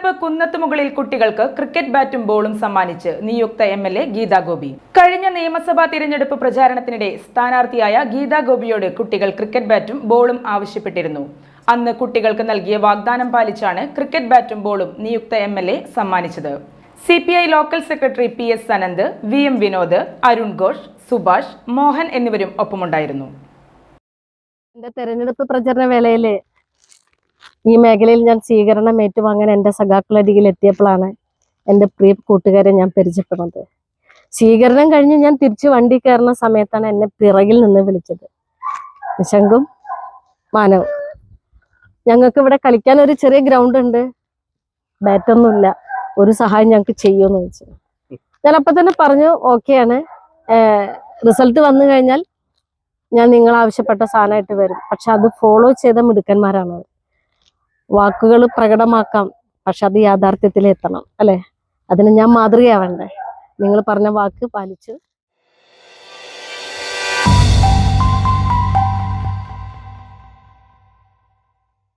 തെരഞ്ഞെടുപ്പ് കുന്നത്തുമുകളിൽ കുട്ടികൾക്ക് ക്രിക്കറ്റ് ബാറ്റും ബോളും സമ്മാനിച്ച് നിയുക്ത MLA ഗീതാ ഗോപി. കഴിഞ്ഞ നിയമസഭാ തിരഞ്ഞെടുപ്പ് പ്രചാരണത്തിനിടെ സ്ഥാനാർത്ഥിയായ ഗീതാ ഗോപിയോട് കുട്ടികൾ ക്രിക്കറ്റ് ബാറ്റും ബോളും ആവശ്യപ്പെട്ടിരുന്നു. അന്ന് കുട്ടികൾക്ക് നൽകിയ വാഗ്ദാനം പാലിച്ചാണ് ക്രിക്കറ്റ് ബാറ്റും ബോളും നിയുക്ത MLA സമ്മാനിച്ചത്. CPI local secretary PS Ananth, VM Vinod, Arun Ghosh, Subhash, Mohan എന്നിവരും ഒപ്പമുണ്ടായിരുന്നു. തെരഞ്ഞെടുപ്പ് പ്രചരണ വേളയില് ഈ മേഖലയിൽ ഞാൻ സ്വീകരണം ഏറ്റുവാങ്ങാൻ എൻ്റെ സഖാക്കളരികിൽ എത്തിയപ്പോഴാണ് എൻ്റെ പ്രിയ കൂട്ടുകാരെ ഞാൻ പരിചയപ്പെടുന്നത്. സ്വീകരണം കഴിഞ്ഞ് ഞാൻ തിരിച്ച് വണ്ടി കയറുന്ന സമയത്താണ് എന്നെ പിറകിൽ നിന്ന് വിളിച്ചത്. നിശങ്കും മാനവും, ഞങ്ങൾക്ക് ഇവിടെ കളിക്കാൻ ഒരു ചെറിയ ഗ്രൗണ്ട് ഉണ്ട്, ബാറ്റൊന്നുമില്ല, ഒരു സഹായം ഞങ്ങൾക്ക് ചെയ്യുമെന്ന് ചോദിച്ചു. ഞാൻ അപ്പം തന്നെ പറഞ്ഞു ഓക്കെയാണ്, റിസൾട്ട് വന്നു കഴിഞ്ഞാൽ ഞാൻ നിങ്ങൾ ആവശ്യപ്പെട്ട സാധനമായിട്ട് വരും. പക്ഷെ അത് ഫോളോ ചെയ്ത മിടുക്കന്മാരാണ് അവർ. വാക്കുകൾ പ്രകടമാക്കാം, പക്ഷെ അത് യാഥാർത്ഥ്യത്തിൽ എത്തണം അല്ലെ. അതിന് ഞാൻ മാതൃകയാവണ്ടേ. നിങ്ങൾ പറഞ്ഞ വാക്ക് പാലിച്ചു.